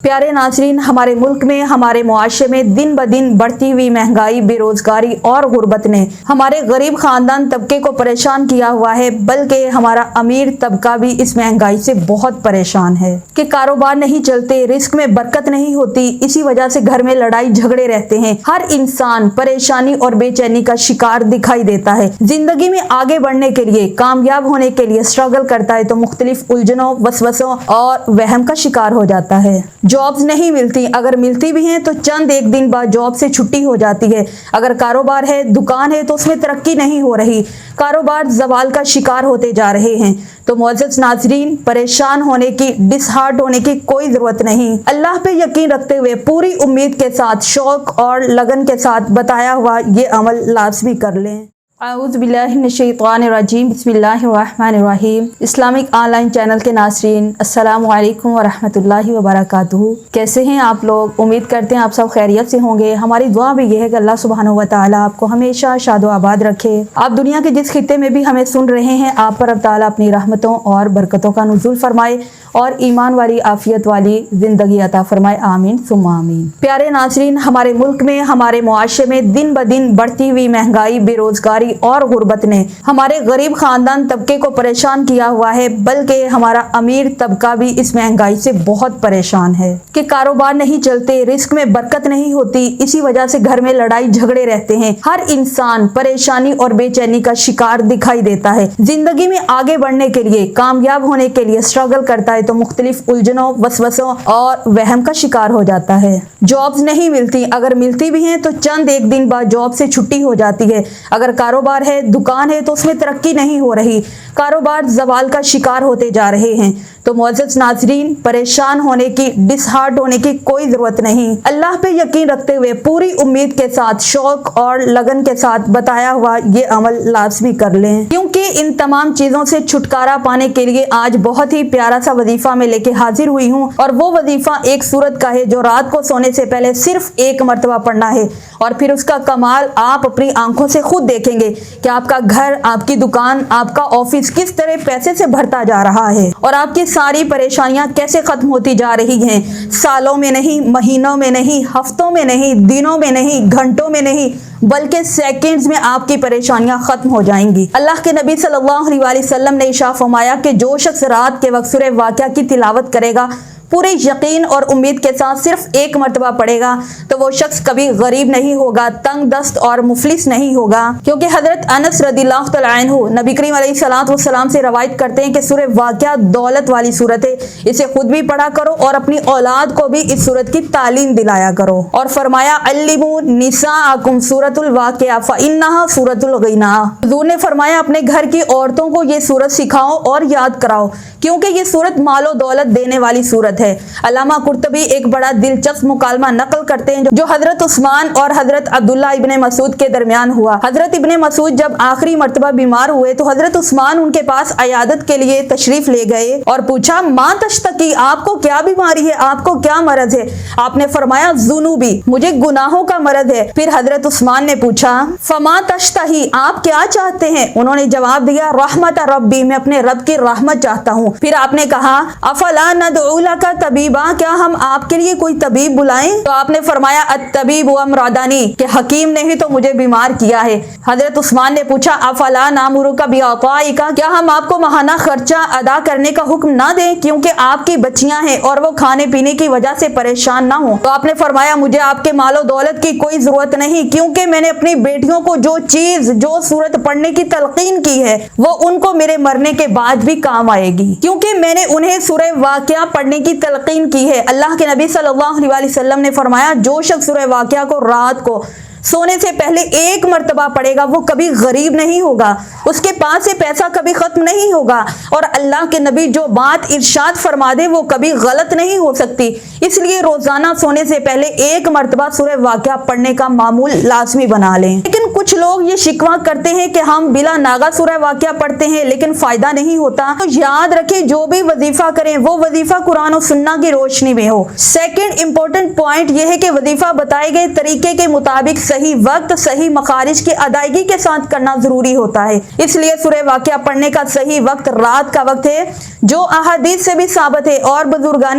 پیارے ناظرین، ہمارے ملک میں، ہمارے معاشرے میں دن بدن بڑھتی ہوئی مہنگائی، بے روزگاری اور غربت نے ہمارے غریب خاندان طبقے کو پریشان کیا ہوا ہے، بلکہ ہمارا امیر طبقہ بھی اس مہنگائی سے بہت پریشان ہے کہ کاروبار نہیں چلتے، رزق میں برکت نہیں ہوتی، اسی وجہ سے گھر میں لڑائی جھگڑے رہتے ہیں۔ ہر انسان پریشانی اور بے چینی کا شکار دکھائی دیتا ہے۔ زندگی میں آگے بڑھنے کے لیے، کامیاب ہونے کے لیے اسٹرگل کرتا ہے تو مختلف الجھنوں، وسوسوں اور وہم کا شکار ہو جاتا ہے۔ جابز نہیں ملتی، اگر ملتی بھی ہیں تو چند ایک دن بعد جاب سے چھٹی ہو جاتی ہے۔ اگر کاروبار ہے، دکان ہے تو اس میں ترقی نہیں ہو رہی، کاروبار زوال کا شکار ہوتے جا رہے ہیں۔ تو معزز ناظرین، پریشان ہونے کی، ڈس ہارٹ ہونے کی کوئی ضرورت نہیں۔ اللہ پہ یقین رکھتے ہوئے پوری امید کے ساتھ، شوق اور لگن کے ساتھ بتایا ہوا یہ عمل لازمی کر لیں۔ اعوذ باللہ من الشیطان الرجیم، بسم اللہ الرحمن الرحیم۔ اسلامک آن لائن چینل کے ناظرین، السلام علیکم ورحمۃ اللہ وبرکاتہ۔ کیسے ہیں آپ لوگ؟ امید کرتے ہیں آپ سب خیریت سے ہوں گے۔ ہماری دعا بھی یہ ہے کہ اللہ سبحانہ و تعالیٰ آپ کو ہمیشہ شاد و آباد رکھے۔ آپ دنیا کے جس خطے میں بھی ہمیں سن رہے ہیں، آپ پر اب تعالیٰ اپنی رحمتوں اور برکتوں کا نزول فرمائے اور ایمان والی، عافیت والی زندگی عطا فرمائے، آمین ثم آمین۔ پیارے ناظرین، ہمارے ملک میں، ہمارے معاشرے میں دن بدن بڑھتی ہوئی مہنگائی، بے روزگاری اور غربت نے ہمارے غریب خاندان طبقے کو پریشان کیا ہوا ہے، بلکہ ہمارا امیر طبقہ بھی اس مہنگائی سے بہت پریشان ہے کہ کاروبار نہیں چلتے، رزق میں برکت نہیں ہوتی، اسی وجہ سے گھر میں لڑائی جھگڑے رہتے ہیں۔ ہر انسان پریشانی اور بے چینی کا شکار دکھائی دیتا ہے۔ زندگی میں آگے بڑھنے کے لیے، کامیاب ہونے کے لیے اسٹرگل کرتا ہے تو مختلف الجھنوں، وسوسوں اور وہم کا شکار ہو جاتا ہے۔ جابز نہیں ملتی، اگر ملتی بھی ہیں تو چند ایک دن بعد جاب سے چھٹی ہو جاتی ہے۔ اگر کاروبار ہے، دکان ہے تو اس میں ترقی نہیں ہو رہی، کاروبار زوال کا شکار ہوتے جا رہے ہیں۔ تو معزز ناظرین، پریشان ہونے کی، ڈس ہارٹ ہونے کی کوئی ضرورت نہیں۔ اللہ پہ یقین رکھتے ہوئے پوری امید کے ساتھ، شوق اور لگن کے ساتھ بتایا ہوا یہ عمل لازمی کر لیں، کیونکہ ان تمام چیزوں سے چھٹکارا پانے کے لیے آج بہت ہی پیارا سا وظیفہ میں لے کے حاضر ہوئی ہوں، اور وہ وظیفہ ایک سورت کا ہے جو رات کو سونے سے پہلے صرف ایک مرتبہ پڑھنا ہے، اور پھر اس کا کمال آپ اپنی آنکھوں سے خود دیکھیں گے کہ آپ کا گھر، آپ کی دکان، آپ کا آفس کس طرح پیسے سے بھرتا جا رہا ہے، اور آپ کی ساری پریشانیاں کیسے ختم ہوتی جا رہی ہیں۔ سالوں میں نہیں، مہینوں میں نہیں، ہفتوں میں نہیں، دنوں میں نہیں، گھنٹوں میں نہیں، بلکہ سیکنڈز میں آپ کی پریشانیاں ختم ہو جائیں گی۔ اللہ کے نبی صلی اللہ علیہ وسلم نے ارشاد فرمایا کہ جو شخص رات کے وقت سورہ واقعہ کی تلاوت کرے گا، پورے یقین اور امید کے ساتھ صرف ایک مرتبہ پڑھے گا، تو وہ شخص کبھی غریب نہیں ہوگا، تنگ دست اور مفلس نہیں ہوگا، کیونکہ حضرت انس رضی اللہ تعالیٰ عنہ نبی کریم علیہ الصلوۃ والسلام سے روایت کرتے ہیں کہ سورہ واقعہ دولت والی سورت ہے، اسے خود بھی پڑھا کرو اور اپنی اولاد کو بھی اس سورت کی تعلیم دلایا کرو۔ اور فرمایا علموا نساءکم سورۃ الواقعہ فإنها سورۃ الغنا۔ حضور نے فرمایا اپنے گھر کی عورتوں کو یہ سورت سکھاؤ اور یاد کراؤ، کیونکہ یہ سورت مال و دولت دینے والی سورت ہے۔ علامہ قرطبی ایک بڑا دلچسپ مکالمہ نقل کرتے ہیں جو حضرت عثمان اور حضرت عبداللہ ابن مسعود کے درمیان ہوا۔ حضرت ابن مسعود جب آخری مرتبہ بیمار ہوئے تو حضرت عثمان ان کے پاس عیادت کے لیے تشریف لے گئے اور پوچھا ماں تشتکی، آپ کو کیا بیماری ہے، آپ کو کیا مرض ہے؟ آپ نے فرمایا ذنوبی، مجھے گناہوں کا مرض ہے۔ پھر حضرت عثمان نے پوچھا فما تشتہی، آپ کیا چاہتے ہیں؟ انہوں نے جواب دیا رحمت ربی، میں اپنے رب کی رحمت چاہتا ہوں۔ پھر آپ نے کہا افلا ندعو لک طبیبا، کیا ہم آپ کے لیے کوئی طبیب بلائیں؟ تو آپ نے فرمایا الطبیب امرادانی، کہ حکیم نے ہی تو مجھے بیمار کیا ہے۔ حضرت عثمان نے پوچھا افلا نامرک بعطائک، کیا ہم آپ کو ماہانہ خرچہ ادا کرنے کا حکم نہ دیں، کیونکہ آپ کی بچیاں ہیں اور وہ کھانے پینے کی وجہ سے پریشان نہ ہوں؟ تو آپ نے فرمایا مجھے آپ کے مال و دولت کی کوئی ضرورت نہیں، کیونکہ میں نے اپنی بیٹیوں کو جو چیز، جو سورت پڑھنے کی تلقین کی ہے وہ ان کو میرے مرنے کے بعد بھی کام آئے گی، کیونکہ میں نے انہیں سورہ واقعہ پڑھنے کی تلقین کی ہے۔ اللہ کے نبی صلی اللہ علیہ وسلم نے فرمایا جو شخص سورہ واقعہ کو رات کو سونے سے پہلے ایک مرتبہ پڑھے گا وہ کبھی غریب نہیں ہوگا، اس کے پاس سے پیسہ کبھی ختم نہیں ہوگا، اور اللہ کے نبی جو بات ارشاد فرما دے وہ کبھی غلط نہیں ہو سکتی۔ اس لیے روزانہ سونے سے پہلے ایک مرتبہ سورہ واقعہ پڑھنے کا معمول لازمی بنا لیں۔ لیکن کچھ لوگ یہ شکوہ کرتے ہیں کہ ہم بلا ناغہ سورہ واقعہ پڑھتے ہیں لیکن فائدہ نہیں ہوتا، تو یاد رکھیں جو بھی وظیفہ کریں وہ وظیفہ قرآن و سنہ کی روشنی میں ہو۔ سیکنڈ امپورٹنٹ پوائنٹ یہ ہے کہ وظیفہ بتائے گئے طریقے کے مطابق صحیح وقت، صحیح مخارج کی ادائیگی کے ساتھ کرنا ضروری ہوتا ہے۔ اس لیے سورہ واقعہ پڑھنے کا صحیح وقت رات کا وقت ہے، جو احادیث سے بھی ثابت ہے اور بزرگان